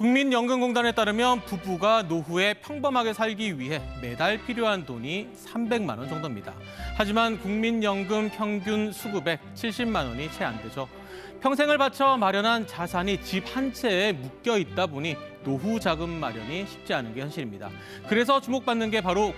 국민연금공단에 따르면 부부가 노후에 평범하게 살기 위해 매달 필요한 돈이 300만 원 정도입니다. 하지만 국민연금 평균 수급액 70만 원이 채 안 되죠. 평생을 바쳐 마련한 자산이 집 한 채에 묶여 있다 보니 노후 자금 마련이 쉽지 않은 게 현실입니다. 그래서 주목받는 게 바로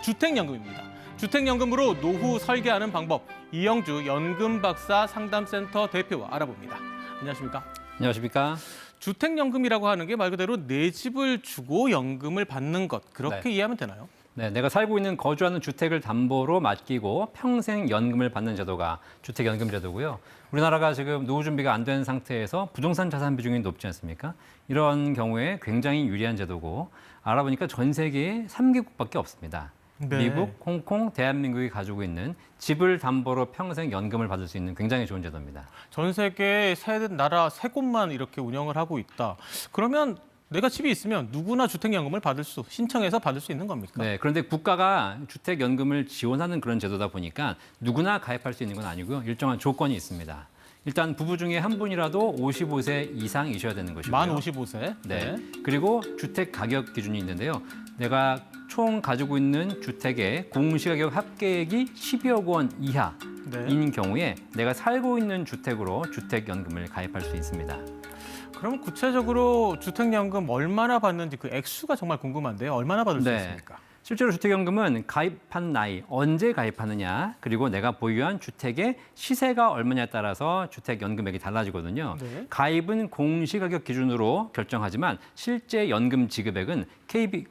주택연금입니다. 주택연금으로 노후 설계하는 방법, 이영주 연금박사 상담센터 대표와 알아봅니다. 안녕하십니까? 안녕하십니까? 주택연금이라고 하는 게 말 그대로 내 집을 주고 연금을 받는 것, 그렇게 이해하면 되나요? 네, 내가 살고 있는 거주하는 주택을 담보로 맡기고 평생 연금을 받는 제도가 주택연금 제도고요. 우리나라가 지금 노후 준비가 안 된 상태에서 부동산 자산 비중이 높지 않습니까? 이런 경우에 굉장히 유리한 제도고 알아보니까 전 세계에 3개국밖에 없습니다. 네. 미국, 홍콩, 대한민국이 가지고 있는 집을 담보로 평생 연금을 받을 수 있는 굉장히 좋은 제도입니다. 전 세계 나라 세 곳만 이렇게 운영을 하고 있다. 그러면 내가 집이 있으면 누구나 주택연금을 신청해서 받을 수 있는 겁니까? 네, 그런데 국가가 주택연금을 지원하는 그런 제도다 보니까 누구나 가입할 수 있는 건 아니고요. 일정한 조건이 있습니다. 일단 부부 중에 한 분이라도 55세 이상이셔야 되는 것이고요. 만 55세? 네. 그리고 주택 가격 기준이 있는데요. 내가 총 가지고 있는 주택의 공시가격 합계액이 12억 원 이하인 경우에 내가 살고 있는 주택으로 주택연금을 가입할 수 있습니다. 그럼 구체적으로 주택연금 얼마나 받는지 그 액수가 정말 궁금한데요. 얼마나 받을 수 있습니까? 실제로 주택연금은 가입한 나이, 언제 가입하느냐, 그리고 내가 보유한 주택의 시세가 얼마냐에 따라서 주택연금액이 달라지거든요. 네. 가입은 공시가격 기준으로 결정하지만 실제 연금 지급액은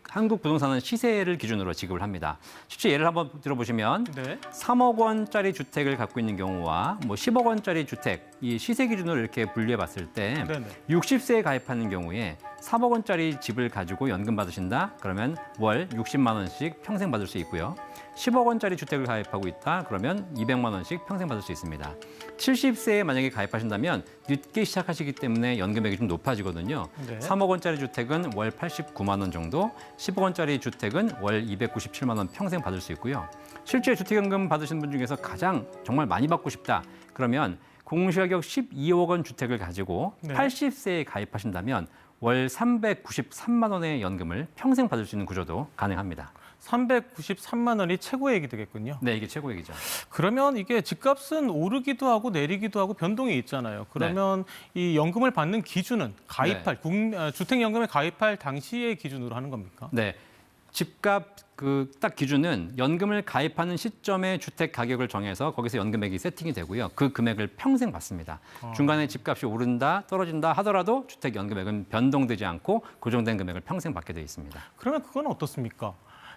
한국부동산은 시세를 기준으로 지급을 합니다. 실제 예를 한번 들어보시면 3억 원짜리 주택을 갖고 있는 경우와 10억 원짜리 주택, 이 시세 기준으로 이렇게 분류해 봤을 때 60세에 가입하는 경우에 3억 원짜리 집을 가지고 연금 받으신다? 그러면 월 60만 원씩 평생 받을 수 있고요. 10억 원짜리 주택을 가입하고 있다? 그러면 200만 원씩 평생 받을 수 있습니다. 70세에 만약에 가입하신다면 늦게 시작하시기 때문에 연금액이 좀 높아지거든요. 3억 원짜리 주택은 월 89만 원 정도, 10억 원짜리 주택은 월 297만 원 평생 받을 수 있고요. 실제 주택연금 받으신 분 중에서 가장 정말 많이 받고 싶다? 그러면 공시가격 12억 원 주택을 가지고 80세에 가입하신다면 월 393만 원의 연금을 평생 받을 수 있는 구조도 가능합니다. 393만 원이 최고액이 되겠군요. 네, 이게 최고액이죠. 그러면 이게 집값은 오르기도 하고 내리기도 하고 변동이 있잖아요. 그러면 이 연금을 받는 기준은 주택연금에 가입할 당시의 기준으로 하는 겁니까? 네. 집값 딱 기준은 연금을 가입하는 시점에 주택 가격을 정해서 거기서 연금액이 세팅이 되고요. 그 금액을 평생 받습니다. 중간에 집값이 오른다, 떨어진다 하더라도 주택 연금액은 변동되지 않고 고정된 금액을 평생 받게 돼 있습니다. 그러면 그건 어떻습니까?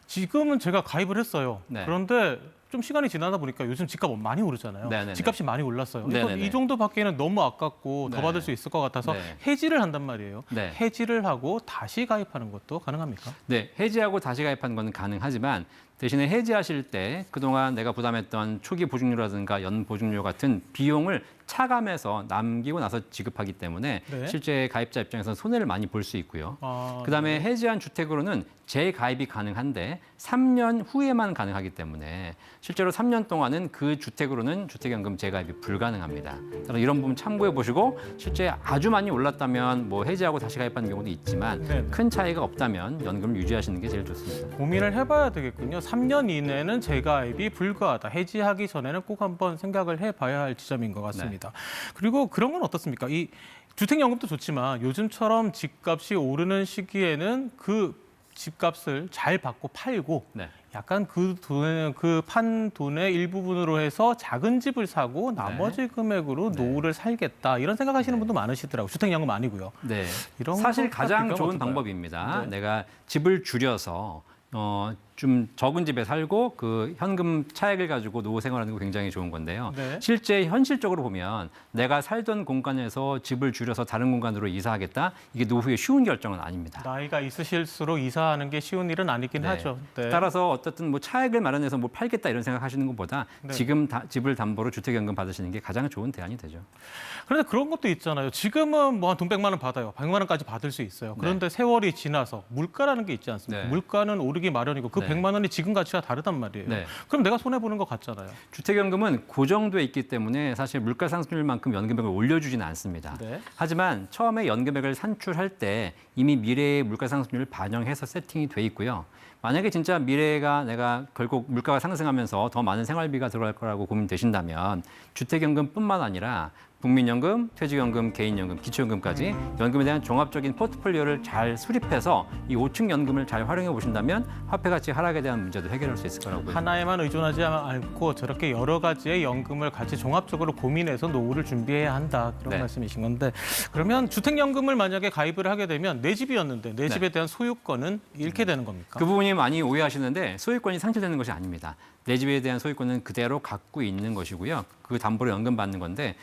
지금은 제가 가입을 했어요. 그런데 좀 시간이 지나다 보니까 요즘 집값 많이 오르잖아요. 집값이 많이 올랐어요. 이 정도 받기에는 너무 아깝고 더 받을 수 있을 것 같아서 해지를 한단 말이에요. 해지를 하고 다시 가입하는 것도 가능합니까? 네, 해지하고 다시 가입하는 건 가능하지만 대신에 해지하실 때 그동안 내가 부담했던 초기 보증료라든가 연보증료 같은 비용을 차감해서 남기고 나서 지급하기 때문에 실제 가입자 입장에서는 손해를 많이 볼 수 있고요. 그다음에 해지한 주택으로는 재가입이 가능한데 3년 후에만 가능하기 때문에 실제로 3년 동안은 그 주택으로는 주택연금 재가입이 불가능합니다. 따라서 이런 부분 참고해 보시고 실제 아주 많이 올랐다면 해지하고 다시 가입하는 경우도 있지만 큰 차이가 없다면 연금을 유지하시는 게 제일 좋습니다. 고민을 해봐야 되겠군요. 3년 이내는 재가입이 불가하다. 해지하기 전에는 꼭 한번 생각을 해봐야 할 지점인 것 같습니다. 그리고 그런 건 어떻습니까? 이 주택연금도 좋지만 요즘처럼 집값이 오르는 시기에는 그 집값을 잘 받고 팔고 약간 그 판 돈의 일부분으로 해서 작은 집을 사고 나머지 금액으로 노후를 살겠다 이런 생각하시는 분도 많으시더라고요. 주택연금 아니고요. 이런 사실 가장 좋은 방법입니다. 내가 집을 줄여서 좀 적은 집에 살고 그 현금 차액을 가지고 노후 생활하는 거 굉장히 좋은 건데요. 실제 현실적으로 보면 내가 살던 공간에서 집을 줄여서 다른 공간으로 이사하겠다? 이게 노후에 쉬운 결정은 아닙니다. 나이가 있으실수록 이사하는 게 쉬운 일은 아니긴 하죠. 따라서 어떻든 차액을 마련해서 팔겠다 이런 생각하시는 것보다 지금 집을 담보로 주택연금 받으시는 게 가장 좋은 대안이 되죠. 그런데 그런 것도 있잖아요. 지금은 한 돈 100만 원 받아요. 100만 원까지 받을 수 있어요. 그런데 세월이 지나서 물가라는 게 있지 않습니까? 물가는 오르기 마련이고 그 네. 100만 원이 지금 가치가 다르단 말이에요. 네. 그럼 내가 손해 보는 것 같잖아요. 주택연금은 고정돼 있기 때문에 사실 물가 상승률만큼 연금액을 올려주지는 않습니다. 네. 하지만 처음에 연금액을 산출할 때 이미 미래의 물가 상승률을 반영해서 세팅이 돼 있고요. 만약에 진짜 미래가 내가 결국 물가가 상승하면서 더 많은 생활비가 들어갈 거라고 고민되신다면 주택연금뿐만 아니라 국민연금, 퇴직연금, 개인연금, 기초연금까지 연금에 대한 종합적인 포트폴리오를 잘 수립해서 이 5층 연금을 잘 활용해 보신다면 화폐 가치 하락에 대한 문제도 해결할 수 있을 거라고 보입니다. 하나에만 의존하지 않고 저렇게 여러 가지의 연금을 같이 종합적으로 고민해서 노후를 준비해야 한다. 그런 네. 말씀이신 건데 그러면 주택연금을 만약에 가입을 하게 되면 내 집이었는데 내 집에 대한 소유권은 잃게 되는 겁니까? 그 부분이 많이 오해하시는데 소유권이 상실되는 것이 아닙니다. 내 집에 대한 소유권은 그대로 갖고 있는 것이고요. 그 담보로 연금 받는 건데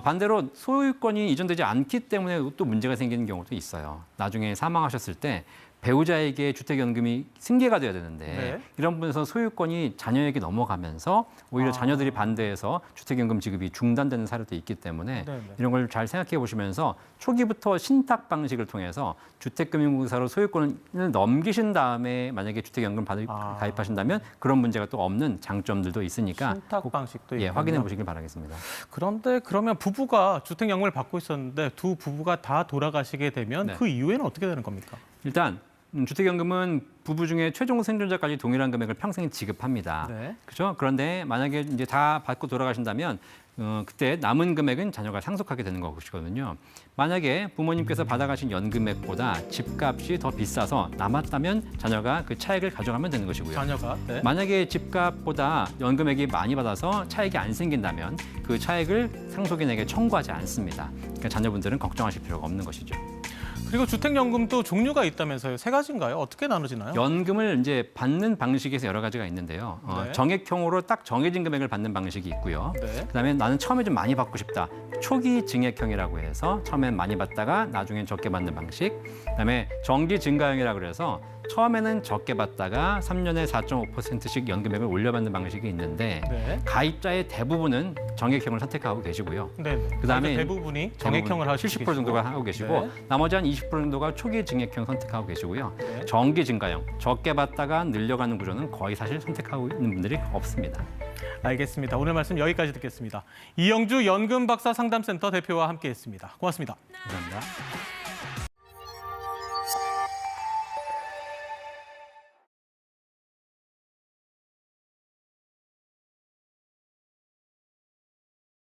반대로 소유권이 이전되지 않기 때문에 또 문제가 생기는 경우도 있어요. 나중에 사망하셨을 때 배우자에게 주택연금이 승계가 돼야 되는데 네. 이런 부분에서 소유권이 자녀에게 넘어가면서 오히려 자녀들이 반대해서 주택연금 지급이 중단되는 사례도 있기 때문에 네네. 이런 걸 잘 생각해 보시면서 초기부터 신탁 방식을 통해서 주택금융공사로 소유권을 넘기신 다음에 만약에 주택연금 가입하신다면 그런 문제가 또 없는 장점들도 있으니까 신탁 방식도 있군요. 확인해 보시길 바라겠습니다. 그런데 그러면 부부가 주택연금을 받고 있었는데 두 부부가 다 돌아가시게 되면 네. 그 이후에는 어떻게 되는 겁니까? 일단 주택연금은 부부 중에 최종 생존자까지 동일한 금액을 평생 지급합니다. 네. 그렇죠? 그런데 만약에 이제 다 받고 돌아가신다면 그때 남은 금액은 자녀가 상속하게 되는 것이거든요. 만약에 부모님께서 받아가신 연금액보다 집값이 더 비싸서 남았다면 자녀가 그 차액을 가져가면 되는 것이고요. 자녀가 네. 만약에 집값보다 연금액이 많이 받아서 차액이 안 생긴다면 그 차액을 상속인에게 청구하지 않습니다. 그러니까 자녀분들은 걱정하실 필요가 없는 것이죠. 그리고 주택연금도 종류가 있다면서요. 세 가지인가요? 어떻게 나누지나요? 연금을 이제 받는 방식에서 여러 가지가 있는데요. 네. 정액형으로 딱 정해진 금액을 받는 방식이 있고요. 네. 그다음에 나는 처음에 좀 많이 받고 싶다. 초기 증액형이라고 해서 처음엔 많이 받다가 나중엔 적게 받는 방식. 그다음에 정기 증가형이라고 그래서 처음에는 적게 받다가 3년에 4.5%씩 연금액을 올려받는 방식이 있는데 네. 가입자의 대부분은 정액형을 선택하고 계시고요. 네. 그다음에 대부분이 정액형을 하시고 70% 정도가 하고 계시고 네. 나머지 한 20% 정도가 초기 증액형 선택하고 계시고요. 네. 정기 증가형, 적게 받다가 늘려가는 구조는 거의 사실 선택하고 있는 분들이 없습니다. 알겠습니다. 오늘 말씀 여기까지 듣겠습니다. 이영주 연금박사 상담센터 대표와 함께했습니다. 고맙습니다. 감사합니다.